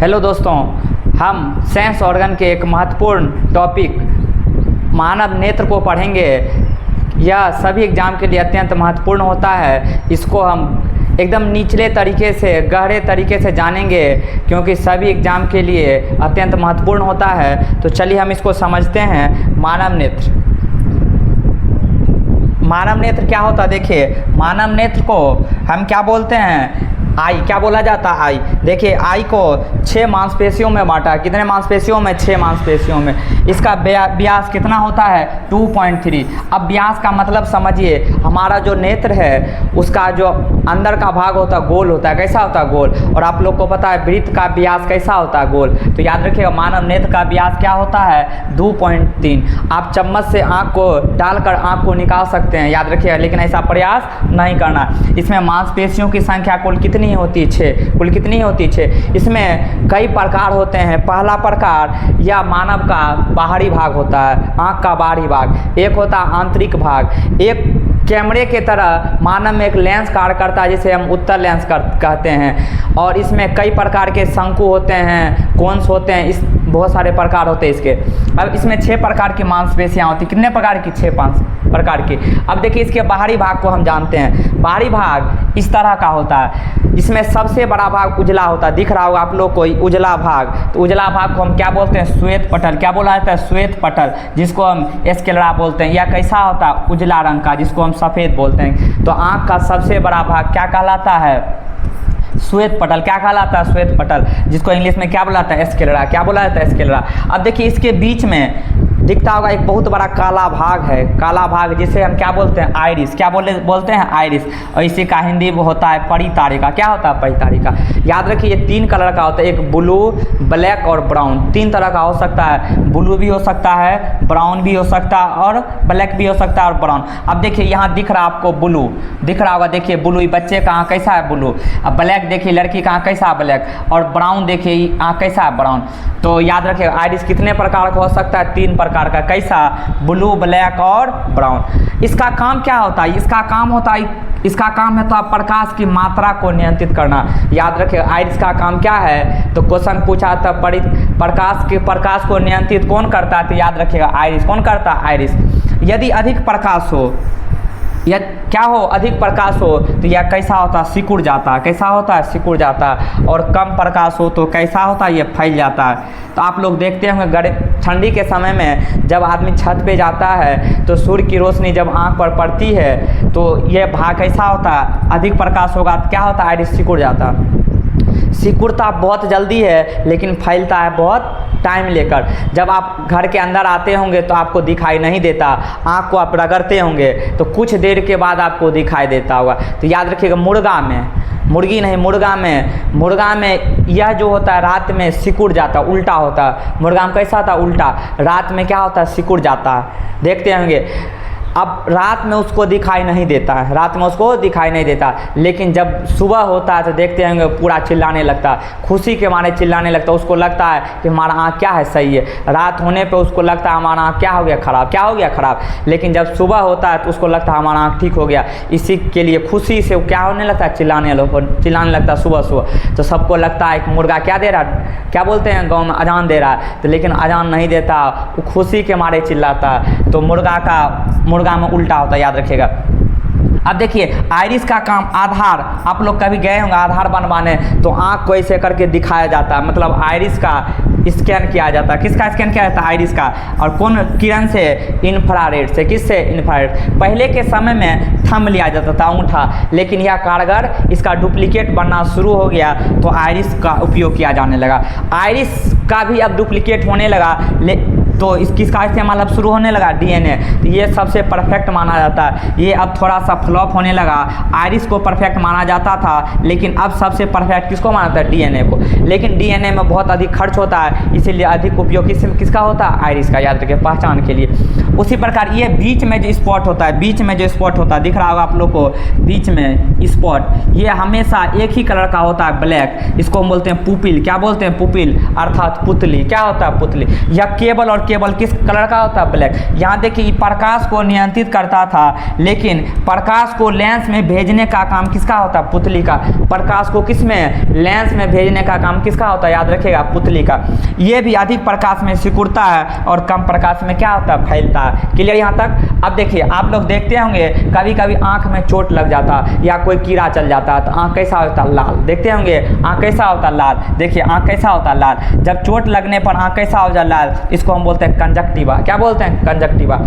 Hello दोस्तों, हम sense organ के एक महत्वपूर्ण टॉपिक मानव नेत्र को पढ़ेंगे। यह सभी एग्ज़ाम के लिए अत्यंत महत्वपूर्ण होता है। इसको हम एकदम निचले तरीके से, गहरे तरीके से जानेंगे क्योंकि सभी एग्ज़ाम के लिए अत्यंत महत्वपूर्ण होता है। तो चलिए हम इसको समझते हैं। मानव नेत्र, मानव नेत्र क्या होता है? देखिए, मानव नेत्र को हम क्या बोलते हैं? आई। क्या बोला जाता है? आई। देखिए, आई को 6 मांसपेशियों में बांटा। कितने मांसपेशियों में? 6 मांसपेशियों में। इसका व्यास कितना होता है? 2.3। अब व्यास का मतलब समझिए, हमारा जो नेत्र है उसका जो अंदर का भाग होता है गोल होता है। कैसा होता है? गोल। और आप लोग को पता है वृत्त का व्यास कैसा होता है? गोल। तो याद रखिएगा, मानव नेत्र का व्यास क्या होता है? 2.3। आप चम्मच से आँख को डालकर आँख को निकाल सकते हैं, याद रखिएगा, लेकिन ऐसा प्रयास नहीं करना। इसमें मांसपेशियों की संख्या कुल कितनी होती? 6। कुल कितनी होती? 6। इसमें कई प्रकार होते हैं। पहला प्रकार या मानव का बाहरी भाग होता है, आँख का बाहरी भाग। एक होता है आंतरिक भाग। एक कैमरे के तरह मानव में एक लेंस कार्य करता है जिसे हम उत्तल लेंस कहते हैं। और इसमें कई प्रकार के शंकु होते हैं, कोन्स होते हैं, इस बहुत सारे प्रकार होते हैं इसके। अब इसमें 6 प्रकार की मांसपेशियाँ होती। कितने प्रकार की? 6 प्रकार की। अब देखिए, इसके बाहरी भाग को हम जानते हैं। बाहरी भाग इस तरह का होता है। इसमें सबसे बड़ा भाग उजला होता है। दिख रहा होगा आप लोग को उजला भाग। तो उजला भाग को हम क्या बोलते हैं? श्वेत पटल। क्या बोला जाता है? श्वेत पटल, जिसको हम स्क्लेरा बोलते हैं। या कैसा होता है? उजला रंग का, जिसको हम सफ़ेद बोलते हैं। तो आँख का सबसे बड़ा भाग क्या कहलाता है? श्वेत पटल। क्या कहलाता है? श्वेत पटल, जिसको इंग्लिश में क्या बोलाता है? स्क्लेरा। क्या बोला जाता है? स्क्लेरा। अब देखिए, इसके बीच में दिखता होगा एक बहुत बड़ा काला भाग है। काला भाग जिसे हम क्या बोलते हैं? आइरिस। क्या बोलते हैं? आइरिस। और इसी का हिंदी में होता है परितारिका। क्या होता है? परितारिका। याद रखिए, ये 3 कलर का होता है। एक ब्लू, ब्लैक और ब्राउन। 3 तरह का हो सकता है। ब्लू भी हो सकता है, ब्राउन भी हो सकता है और ब्लैक भी हो सकता है और ब्राउन। अब देखिए, यहाँ दिख रहा है आपको ब्लू, दिख रहा होगा। देखिए, ब्लू बच्चे का आँख कैसा है? ब्लू। अब ब्लैक देखिए, लड़की का आँख कैसा है? ब्लैक। और ब्राउन देखिए, आँख कैसा है? ब्राउन। तो याद रखिए, आइरिस कितने प्रकार का हो सकता है? 3 प्रकार का। कैसा? ब्लू, ब्लैक और ब्राउन। इसका काम क्या होता है? इसका काम है तो आप प्रकाश की मात्रा को नियंत्रित करना। याद रखिए, आइरिस का काम क्या है? तो क्वेश्चन पूछा था, प्रकाश को नियंत्रित कौन करता है? तो याद रखिएगा, आइरिस। कौन करता है? आइरिस। यदि अधिक प्रकाश हो या क्या हो, अधिक प्रकाश हो तो यह कैसा होता है? सिकुड़ जाता है। कैसा होता है? सिकुड़ जाता है। और कम प्रकाश हो तो कैसा होता है? ये फैल जाता है। तो आप लोग देखते होंगे ठंडी के समय में जब आदमी छत पे जाता है तो सूर्य की रोशनी जब आँख पर पड़ती है तो ये भाग कैसा होता है? अधिक प्रकाश होगा तो क्या होता है? आइरिस सिकुड़ जाता है। सिकुड़ता बहुत जल्दी है लेकिन फैलता है बहुत टाइम लेकर। जब आप घर के अंदर आते होंगे तो आपको दिखाई नहीं देता। आँख को आप रगड़ते होंगे तो कुछ देर के बाद आपको दिखाई देता होगा। तो याद रखिएगा, मुर्गा में यह जो होता है रात में सिकुड़ जाता है, उल्टा होता है। मुर्गा में कैसा होता है? उल्टा। रात में क्या होता है? सिकुड़ जाता है। देखते होंगे। अब रात में उसको दिखाई नहीं देता है, लेकिन जब सुबह होता है तो देखते होंगे पूरा चिल्लाने लगता है, खुशी के मारे चिल्लाने लगता है। उसको लगता है कि हमारा आँख क्या है? सही है। रात होने पे उसको लगता है हमारा आँख क्या हो गया? खराब। लेकिन जब सुबह होता है तो उसको लगता है हमारा आँख ठीक हो गया। इसी के लिए खुशी से वो क्या होने लगता है? चिल्लाने लगता है सुबह। तो सबको लगता है कि मुर्गा क्या दे रहा है? क्या बोलते हैं गाँव में? अजान दे रहा है। तो लेकिन अजान नहीं देता, वो खुशी के मारे चिल्लाता है। तो मुर्गा में उल्टा होता है, याद रखिएगा। अब देखिए, आइरिस का काम आधार, आप लोग कभी गए होंगे आधार बनवाने तो आँख को ऐसे करके दिखाया जाता है, मतलब आइरिस का स्कैन किया जाता है। किसका स्कैन किया जाता है? आइरिस का। और कौन किरण से? इंफ्रारेड से। किससे? इंफ्रारेड। पहले के समय में थंब लिया जाता था, अंगूठा, लेकिन यह कारगर, इसका डुप्लीकेट बनना शुरू हो गया तो आइरिस का उपयोग किया जाने लगा। आइरिस का भी अब डुप्लीकेट होने लगा तो किसका इस्तेमाल अब शुरू होने लगा? डीएनए। तो ये सबसे परफेक्ट माना जाता है। ये अब थोड़ा सा फ्लॉप होने लगा। आइरिस को परफेक्ट माना जाता था लेकिन अब सबसे परफेक्ट किसको माना जाता है? डीएनए को। लेकिन डीएनए में बहुत अधिक खर्च होता है, इसीलिए अधिक उपयोग किसका होता है? आइरिस का। याद रखिए, पहचान के लिए। उसी प्रकार ये बीच में जो स्पॉट होता है, दिख रहा होगा आप लोग को, बीच में स्पॉट, ये हमेशा एक ही कलर का होता है, ब्लैक। इसको हम बोलते हैं पुपिल। क्या बोलते हैं? पुपिल, अर्थात पुतली। क्या होता है? पुतली। यह केवल और केवल किस कलर का होता है? ब्लैक। यहाँ देखिए प्रकाश को नियंत्रित करता था, लेकिन प्रकाश को लेंस में भेजने का काम किसका होता है? पुतली का। प्रकाश को किस में? लेंस में भेजने का काम किसका होता है? याद रखिएगा, पुतली का। ये भी अधिक प्रकाश में सिकुड़ता है और कम प्रकाश में क्या होता है? फैलता है। क्लियर यहाँ तक? अब देखिए आप लोग देखते होंगे कभी कभी आंख में चोट लग जाता या कोई कीड़ा चल जाता है तो आंख कैसा होता है? लाल। देखते होंगे आंख कैसा होता है? लाल। देखिए आंख कैसा होता है? लाल। जब चोट लगने पर आंख कैसा हो जाए? लाल। इसको हम बोलते हैं कंजक्टिवा। क्या बोलते हैं? कंजक्टिवा।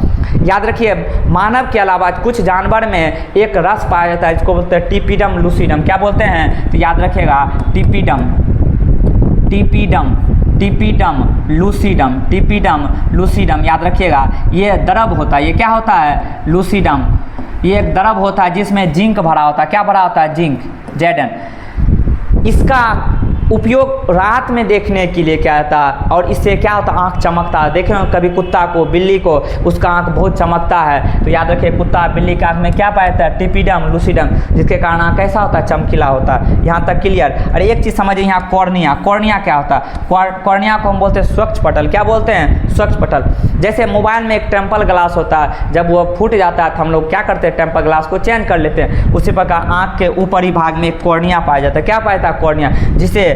याद रखिए मानव के अलावा कुछ जानवर में एक रस पाया जाता है, इसको बोलते हैं टिपिडम लूसिडम। क्या बोलते हैं? तो याद रखिएगा टिपिडम, टिपिडम, टिपिडम लूसिडम, टिपिडम लूसिडम। याद रखिएगा ये द्रव होता है। ये क्या होता है? लूसिडम। ये एक द्रव होता है जिसमें जिंक भरा होता है। क्या भरा होता है? Zinc, Zn। इसका उपयोग रात में देखने के लिए क्या होता है और इससे क्या होता है? आँख चमकता है। देखे कभी कुत्ता को, बिल्ली को, उसका आँख बहुत चमकता है। तो याद रखिए कुत्ता बिल्ली का आँख में क्या पाया जाता है? टिपिडम लूसिडम, जिसके कारण आँख कैसा होता है? चमकीला होता है। यहाँ तक क्लियर? और एक चीज़ समझिए यहाँ कॉर्निया। कॉर्निया क्या होता है? कॉर्निया को हम बोलते हैं स्वच्छ पटल। क्या बोलते हैं? स्वच्छ पटल। जैसे मोबाइल में एक टेम्पल ग्लास होता है, जब वो फूट जाता है तो हम लोग क्या करते हैं? टेम्पल ग्लास को चेंज कर लेते हैं। उसी प्रकार आँख के ऊपरी भाग में कॉर्निया पाया जाता है। क्या पाया जाता है? कॉर्निया, जिसे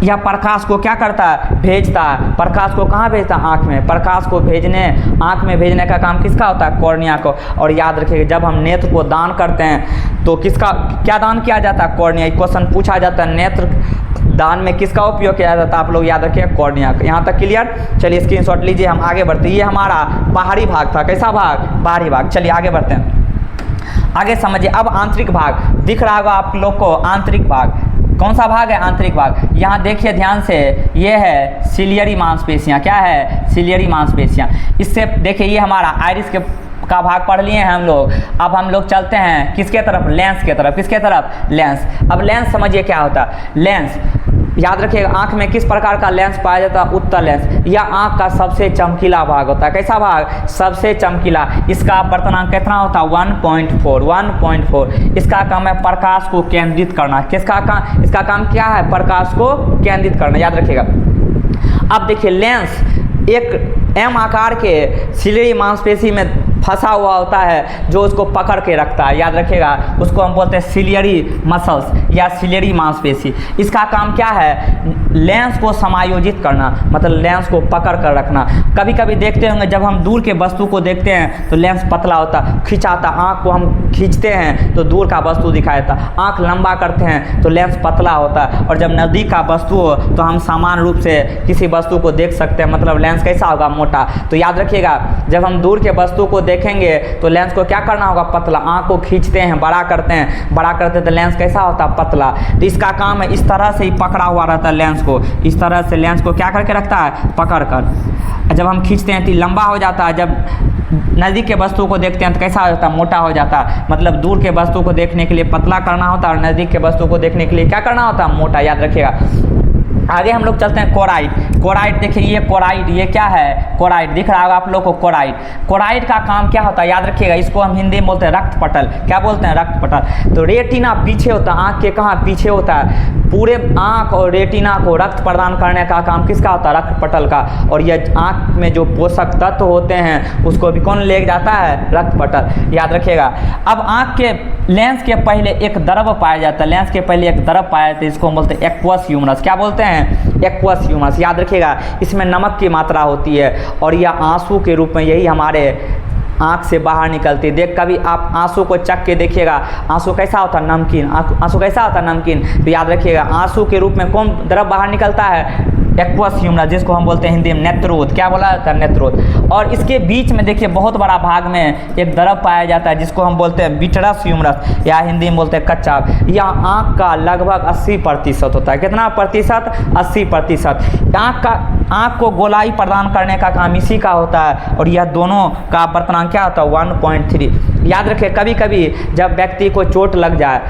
यह प्रकाश को क्या करता है? भेजता है। प्रकाश को कहाँ भेजता है? आँख में। प्रकाश को भेजने, आँख में भेजने का काम किसका होता है? कॉर्निया को। और याद रखिएगा जब हम नेत्र को दान करते हैं तो किसका क्या दान किया जाता है? कॉर्निया। क्वेश्चन पूछा जाता है नेत्र दान में किसका उपयोग किया जाता है? आप लोग याद रखिए कॉर्निया। यहाँ तक क्लियर? चलिए स्क्रीनशॉट लीजिए, हम आगे बढ़ते हैं। ये हमारा बाहरी भाग था। कैसा भाग? बाहरी भाग। चलिए आगे बढ़ते हैं। आगे समझिए अब आंतरिक भाग दिख रहा होगा आप लोग को। आंतरिक भाग कौन सा भाग है? आंतरिक भाग। यहाँ देखिए ध्यान से, ये है सिलियरी मांसपेशियाँ। क्या है? सिलियरी मांसपेशियाँ। इससे देखिए ये हमारा आइरिस के का भाग पढ़ लिए हैं हम लोग। अब हम लोग चलते हैं किसके तरफ? लेंस के तरफ। किसके तरफ? लेंस। अब लेंस समझिए क्या होता है? लेंस याद रखिएगा आँख में किस प्रकार का लेंस पाया जाता है? उत्तल लेंस। यह आँख का सबसे चमकीला भाग होता है। कैसा भाग? सबसे चमकीला। इसका अपवर्तनांक कितना होता है? 1.4। 1.4। इसका काम है प्रकाश को केंद्रित करना। किसका काम? इसका काम क्या है? प्रकाश को केंद्रित करना। याद रखिएगा। अब देखिए लेंस एक एम आकार के सिलियरी मांसपेशी में फंसा हुआ होता है जो उसको पकड़ के रखता है। याद रखिएगा उसको हम बोलते हैं सिलियरी मसल्स या सिलियरी मांसपेशी। इसका काम क्या है? लेंस को समायोजित करना, मतलब लेंस को पकड़ कर रखना। कभी कभी देखते होंगे जब हम दूर के वस्तु को देखते हैं तो लेंस पतला होता, खिंचाता। आँख को हम खींचते हैं तो दूर का वस्तु दिखाई देता। आँख लंबा करते हैं तो लेंस पतला होता है। और जब नज़दीक का वस्तु हो तो हम समान रूप से किसी वस्तु को देख सकते हैं, मतलब लेंस कैसा होगा? मोटा। तो याद रखिएगा जब हम दूर के वस्तु को देखेंगे तो लेंस को क्या करना होगा? पतला। आँख को खींचते हैं, बड़ा करते हैं, बड़ा करते हैं तो लेंस कैसा होता है? पतला। तो इसका काम है इस तरह से ही पकड़ा हुआ रहता है लेंस को। इस तरह से लेंस को क्या करके रखता है? पकड़ कर। जब हम खींचते हैं तो लंबा हो जाता है। जब नज़दीक के वस्तु को देखते हैं तो कैसा हो जाता है? मोटा हो जाता है। मतलब दूर के वस्तु को देखने के लिए पतला करना होता है और नज़दीक के वस्तु को देखने के लिए क्या करना होता है? मोटा। याद रखिएगा। आगे हम लोग चलते हैं कोराइड। कोराइड देखिए ये कोराइड, ये क्या है? कोराइड दिख रहा होगा आप लोग को। कोराइड, कोराइड का काम क्या होता है? याद रखिएगा इसको हम हिंदी में बोलते हैं रक्त पटल। क्या बोलते हैं? रक्त पटल। तो रेटिना पीछे होता है, आँख के कहाँ? पीछे होता है। पूरे आँख और रेटिना को रक्त प्रदान करने का काम किसका होता है? रक्त पटल का। और यह आँख में जो पोषक तत्व होते हैं उसको भी कौन ले जाता है? रक्त पटल। याद रखिएगा। अब आँख के लेंस के पहले एक द्रव पाया जाता है। लेंस के पहले एक द्रव पाया जाता है, इसको हम बोलते हैं एक्वस ह्यूमरस। क्या बोलते हैं? Aqueous humours. याद रखिएगा इसमें नमक की मात्रा होती है और यह आंसू के रूप में यही हमारे आँख से बाहर निकलती है। देख कभी आप आंसू को चख के देखिएगा, आंसू कैसा होता है? नमकीन। आंसू कैसा होता है? नमकीन। तो याद रखिएगा आंसू के रूप में कौन द्रव बाहर निकलता है? एक्वस ह्यूमरस, जिसको हम बोलते हैं हिंदी में नेत्रोद। क्या बोला जाता है? नेत्रोद। और इसके बीच में देखिए बहुत बड़ा भाग में एक द्रव पाया जाता है जिसको हम बोलते हैं विट्रस ह्यूमरस या हिंदी में बोलते हैं कच्चा। यह आँख का लगभग 80% होता है। कितना प्रतिशत? 80%। आँख को गोलाई प्रदान करने का काम इसी का होता है और यह दोनों का अपवर्तनांक क्या होता है? 1.3। याद रखिए कभी कभी जब व्यक्ति को चोट लग जाए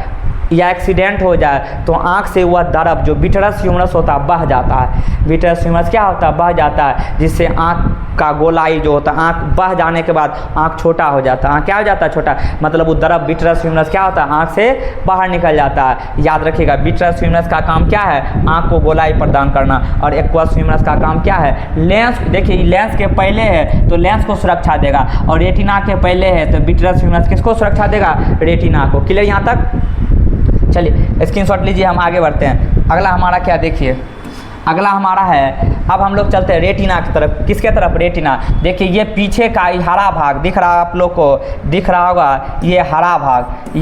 या एक्सीडेंट हो जाए तो आँख से वह द्रव जो विट्रस ह्यूमरस होता है बह जाता है। विट्रस ह्यूमरस क्या होता है? बह जाता है, जिससे आँख का गोलाई जो होता है, आँख बह जाने के बाद आँख छोटा हो जाता है। आँख क्या हो जाता है? छोटा। मतलब वो द्रव विट्रस ह्यूमरस क्या होता है? आँख से बाहर निकल जाता है। याद रखिएगा, विट्रस ह्यूमरस का काम क्या है? आँख को गोलाई प्रदान करना। और एक्वस ह्यूमरस का काम क्या है? लेंस। देखिए लेंस के पहले है तो लेंस को सुरक्षा देगा, और रेटिना के पहले है तो विट्रस ह्यूमरस किसको सुरक्षा देगा? रेटिना को। क्लियर यहाँ तक? चलिए स्क्रीनशॉट लीजिए, हम आगे बढ़ते हैं। अगला हमारा क्या देखिए, अगला हमारा है, अब हम लोग चलते हैं रेटिना की तरफ। किसके तरफ? रेटिना। देखिए ये पीछे का हरा भाग दिख रहा है आप लोग को, दिख रहा होगा ये हरा भाग,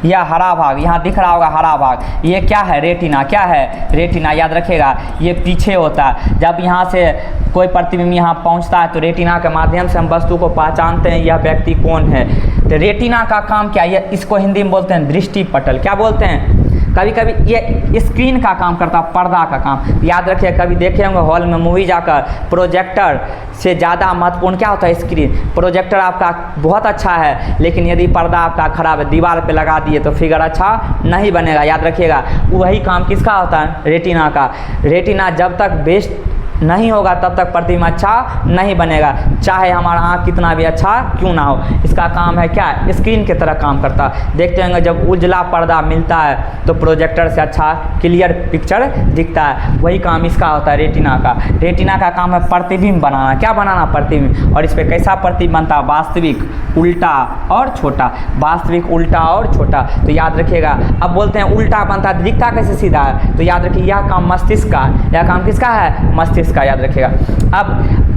यह हरा भाग यहाँ दिख रहा होगा, हरा भाग, ये क्या है? रेटिना। क्या है? रेटिना। याद रखिएगा ये पीछे होता है। जब यहाँ से कोई प्रतिबिंब यहाँ पहुँचता है तो रेटिना के माध्यम से हम वस्तु को पहचानते हैं यह व्यक्ति कौन है। तो रेटिना का काम क्या है? इसको हिंदी में बोलते हैं दृष्टि पटल। क्या बोलते हैं? कभी कभी ये स्क्रीन का काम करता है, पर्दा का काम। याद रखिए, कभी देखे होंगे हॉल में मूवी जाकर, प्रोजेक्टर से ज़्यादा महत्वपूर्ण क्या होता है? स्क्रीन। प्रोजेक्टर आपका बहुत अच्छा है, लेकिन यदि पर्दा आपका खराब है, दीवार पे लगा दिए तो फिगर अच्छा नहीं बनेगा। याद रखिएगा, वही काम किसका होता है? रेटिना का। रेटिना जब तक बेस्ट नहीं होगा तब तक प्रतिबिंब अच्छा नहीं बनेगा, चाहे हमारा आँख कितना भी अच्छा क्यों ना हो। इसका काम है क्या? स्क्रीन की तरह काम करता है। देखते होंगे जब उजला पर्दा मिलता है तो प्रोजेक्टर से अच्छा क्लियर पिक्चर दिखता है, वही काम इसका होता है रेटिना का। रेटिना का काम है प्रतिबिंब बनाना। क्या बनाना? प्रतिबिंब। और इस पर कैसा प्रतिबिंब बनता है? वास्तविक, उल्टा और छोटा। वास्तविक, उल्टा और छोटा। तो याद रखिएगा, अब बोलते हैं उल्टा बनता है, दिखता कैसे सीधा है? तो याद रखिए यह काम मस्तिष्क का, यह काम किसका है? मस्तिष्क का। याद रखिएगा।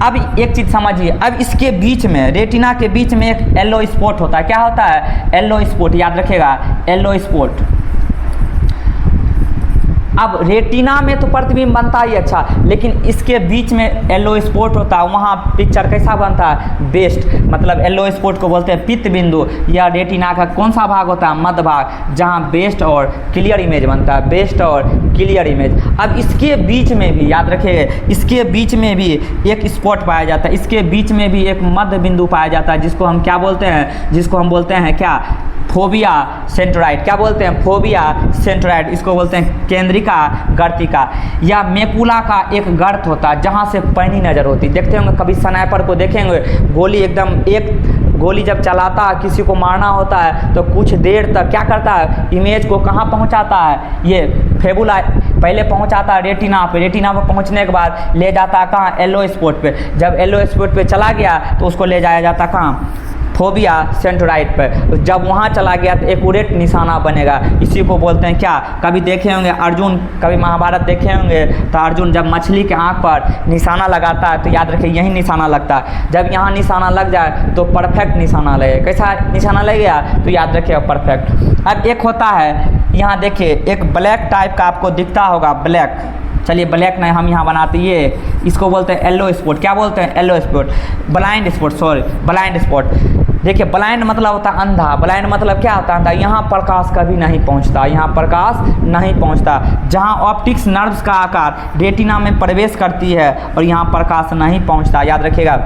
अब एक चीज समझिए, अब इसके बीच में, रेटिना के बीच में एक येलो स्पॉट होता है। क्या होता है? Yellow spot. याद रखिएगा, येलो स्पॉट। अब रेटिना में तो प्रतिबिंब बनता ही अच्छा, लेकिन इसके बीच में येलो स्पॉट होता है, वहाँ पिक्चर कैसा बनता है? बेस्ट। मतलब येलो स्पॉट को बोलते हैं पित्त बिंदु। या रेटिना का कौन सा भाग होता है? मध्य भाग, जहाँ बेस्ट और क्लियर इमेज बनता है। बेस्ट और क्लियर इमेज। अब इसके बीच में भी याद रखिएगा, इसके बीच में भी एक स्पॉट पाया जाता है, इसके बीच में भी एक मध्य बिंदु पाया जाता है, जिसको हम क्या बोलते हैं? जिसको हम बोलते हैं क्या? Phobia centroid. क्या बोलते हैं? Phobia centroid. इसको बोलते हैं केंद्रिका गर्तिका। या मेकुला का एक गर्त होता है जहाँ से पैनी नज़र होती है। देखते होंगे कभी स्नाइपर को देखेंगे, गोली एकदम, एक गोली जब चलाता है, किसी को मारना होता है तो कुछ देर तक क्या करता है? इमेज को कहाँ पहुँचाता है? ये फेबुला पहले पहुँचाता है रेटिना पे। रेटिना पे पहुँचने के बाद ले जाता है कहाँ? येलो स्पॉट पे। जब येलो स्पॉट पे चला गया तो उसको ले जाया जाता कहाँ? फोबिया सेंट्रोइड पर। जब वहाँ चला गया तो एक्यूरेट निशाना बनेगा। इसी को बोलते हैं क्या? कभी देखे होंगे अर्जुन, कभी महाभारत देखे होंगे तो अर्जुन जब मछली के आँख पर निशाना लगाता है तो याद रखिए यही निशाना लगता है। जब यहाँ निशाना लग जाए तो परफेक्ट निशाना लगे। कैसा निशाना लग गया? तो याद रखिए परफेक्ट। अब एक होता है, यहाँ देखिए एक ब्लैक टाइप का आपको दिखता होगा, ब्लैक। चलिए ब्लैक नहीं, हम यहाँ बनाते ये, इसको बोलते हैं येलो स्पॉट। क्या बोलते हैं? Yellow spot. Blind spot, sorry blind spot. देखिए ब्लाइंड मतलब होता है अंधा। ब्लाइंड मतलब क्या होता है? यहाँ प्रकाश कभी नहीं पहुँचता, यहाँ प्रकाश नहीं पहुँचता। जहाँ ऑप्टिक्स नर्व्स का आकार रेटिना में प्रवेश करती है और यहाँ प्रकाश नहीं पहुँचता। याद रखिएगा।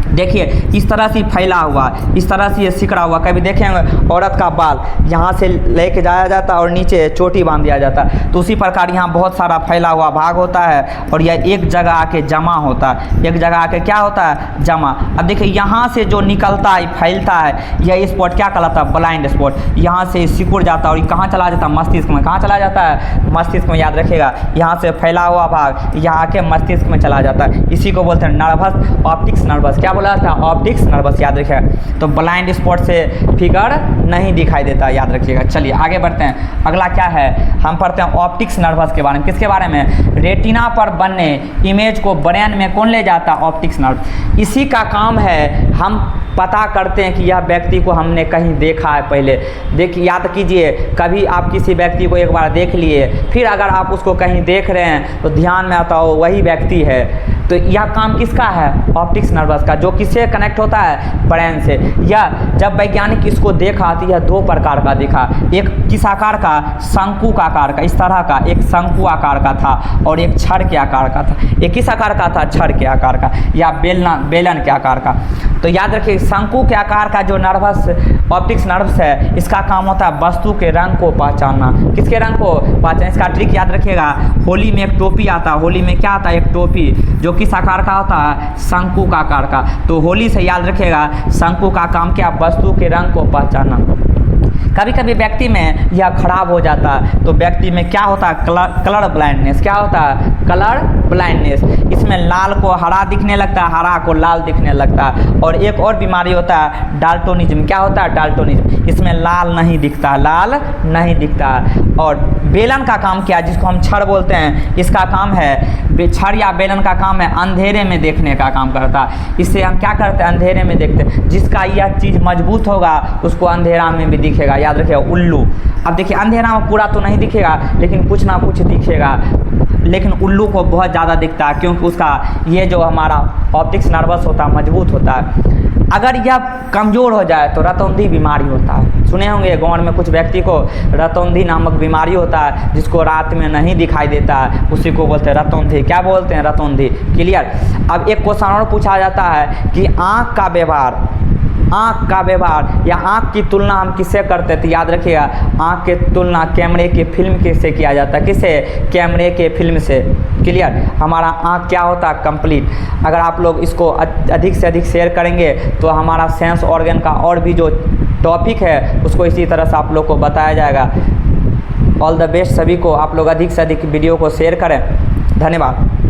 देखिए इस तरह से फैला हुआ, इस तरह से ये सिकड़ा हुआ। कभी देखेंगे औरत का बाल यहाँ से लेके जाया जाता है और नीचे चोटी बांध दिया जाता है, तो उसी प्रकार यहाँ बहुत सारा फैला हुआ भाग होता है और यह एक जगह आके जमा होता है। एक जगह आके क्या होता है? जमा। अब देखिए यहाँ से जो निकलता है, फैलता है, यह स्पॉट क्या कहलाता है? Blind spot. यहाँ से सिकुड़ जाता है और कहाँ चला जाता है? मस्तिष्क में। कहाँ चला जाता है? मस्तिष्क में। याद रखिएगा, यहाँ से फैला हुआ भाग यहाँ आके मस्तिष्क में चला जाता है। इसी को बोलते हैं नर्वस, ऑप्टिक्स नर्वस। क्या बोला था? Optics nervous. याद रखिएगा। तो ब्लाइंड स्पॉट से फिगर नहीं दिखाई देता, याद रखिएगा। चलिए आगे बढ़ते हैं। अगला क्या है? हम पढ़ते हैं ऑप्टिक्स नर्वस के बारे में। किसके बारे में? रेटिना पर बनने इमेज को ब्रेन में कौन ले जाता है? Optics nerve. इसी का काम है, हम पता करते हैं कि यह व्यक्ति को हमने कहीं देखा है पहले। देखिए याद कीजिए, कभी आप किसी व्यक्ति को एक बार देख लिए, फिर अगर आप उसको कहीं देख रहे हैं तो ध्यान में आता हो वही व्यक्ति है। तो यह काम किसका है? ऑप्टिक्स नर्वस का, जो किससे कनेक्ट होता है? ब्रेन से। यह जब वैज्ञानिक इसको देखा तो यह दो प्रकार का दिखा, एक किस आकार का? शंकु का आकार का, इस तरह का एक शंकु आकार का था और एक छड़ के आकार का था। एक किस आकार का था? छड़ के आकार का या बेलन के आकार का। तो याद रखिए शंकु के आकार का जो नर्वस ऑप्टिक्स नर्व्स है, इसका काम होता है वस्तु के रंग को पहचानना। किसके रंग को पहचान? इसका ट्रिक याद रखिएगा, होली में एक टोपी आता है, होली में क्या आता है? एक टोपी, जो किस आकार का होता है? शंकु का आकार का। तो होली से याद रखिएगा शंकु का काम क्या? वस्तु के रंग को पहचानना। कभी कभी व्यक्ति में यह खराब हो जाता है तो व्यक्ति में क्या होता है? Colour blindness. क्या होता है? Colour blindness. इसमें लाल को हरा दिखने लगता है, हरा को लाल दिखने लगता है। और एक और बीमारी होता है डाल्टोनिज्म। क्या होता है? डाल्टोनिज्म। इसमें लाल नहीं दिखता, लाल नहीं दिखता। और बेलन का काम क्या है? जिसको हम छड़ बोलते हैं, इसका काम है, छड़ या बेलन का काम है अंधेरे में देखने का काम करता है। इससे हम क्या करते हैं? अंधेरे में देखते हैं। जिसका यह चीज़ मजबूत होगा उसको अंधेरा में भी दिखेगा। याद रखिए उल्लू। अब देखिए अंधेरा में पूरा तो नहीं दिखेगा लेकिन कुछ ना कुछ दिखेगा, लेकिन उल्लू को बहुत ज़्यादा दिखता है क्योंकि उसका ये जो हमारा ऑप्टिक्स नर्वस होता है मजबूत होता है। अगर यह कमज़ोर हो जाए तो रतौंधी बीमारी होता है। सुने होंगे गाँव में कुछ व्यक्ति को रतौंधी नामक बीमारी होता है, जिसको रात में नहीं दिखाई देता है, उसी को बोलते हैं रतौंधी। क्या बोलते हैं? रतौंधी। क्लियर। अब एक क्वेश्चन और पूछा जाता है कि आँख का व्यवहार या आँख की तुलना हम किससे करते थे? याद रखिएगा आँख की तुलना कैमरे की फिल्म से किया जाता है। किससे? कैमरे के फिल्म से। क्लियर। हमारा आँख क्या होता है? कंप्लीट। अगर आप लोग इसको अधिक से अधिक शेयर करेंगे तो हमारा सेंस ऑर्गन का और भी जो टॉपिक है उसको इसी तरह से आप लोग को बताया जाएगा। ऑल द बेस्ट सभी को। आप लोग अधिक से अधिक वीडियो को शेयर करें। धन्यवाद।